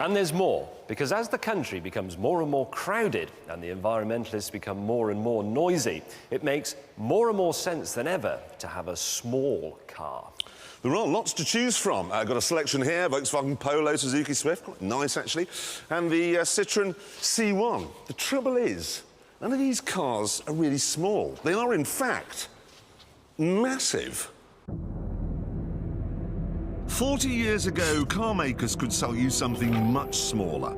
And there's more, because as the country becomes more and more crowded and the environmentalists become more and more noisy, it makes more and more sense than ever to have a small car. There are lots to choose from. I've got a selection here: Volkswagen Polo, Suzuki Swift, quite nice actually, and the Citroën C1. The trouble is, none of these cars are really small. They are, in fact, massive. 40 years ago, car makers could sell you something much smaller.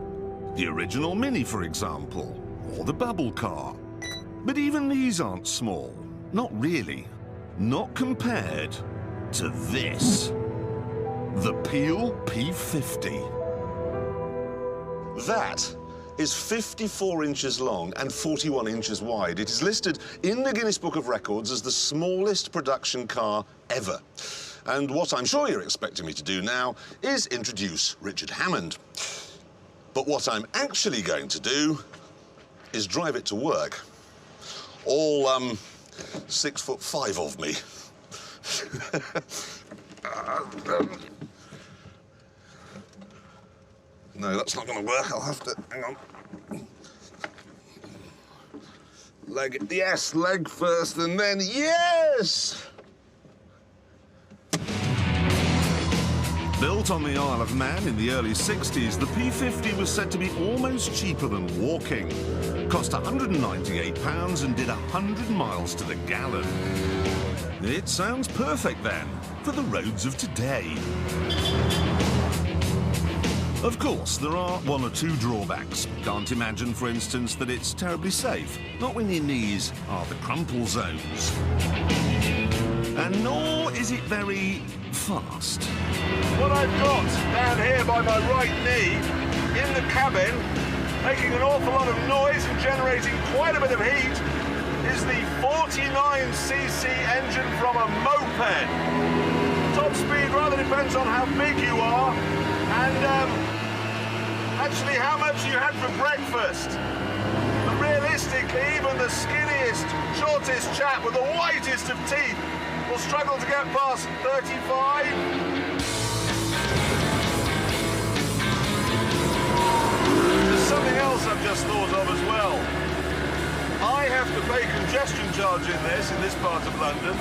The original Mini, for example, or the bubble car. But even these aren't small. Not really. Not compared to this. The Peel P50. That is 54 inches long and 41 inches wide. It is listed in the Guinness Book of Records as the smallest production car ever. And what I'm sure you're expecting me to do now is introduce Richard Hammond. But what I'm actually going to do is drive it to work. All, 6'5" of me. No, that's not going to work. I'll have to... hang on. Leg... yes, leg first, and then... yes! Built on the Isle of Man in the early 60s, the P50 was said to be almost cheaper than walking. Cost £198 and did 100 miles to the gallon. It sounds perfect, then, for the roads of today. Of course, there are one or two drawbacks. Can't imagine, for instance, that it's terribly safe. Not when your knees are the crumple zones. And nor is it very fast. What I've got down here by my right knee, in the cabin, making an awful lot of noise and generating quite a bit of heat, is the 49cc engine from a moped. Top speed rather depends on how big you are and actually how much you had for breakfast. But realistically, even the skinniest, shortest chap with the whitest of teeth will struggle to get past 35. There's something else I've just thought of as well. I have to pay congestion charge in this part of London,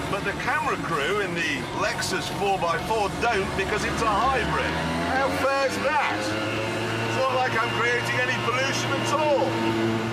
but the camera crew in the Lexus 4x4 don't because it's a hybrid. How fair's that? It's not like I'm creating any pollution at all.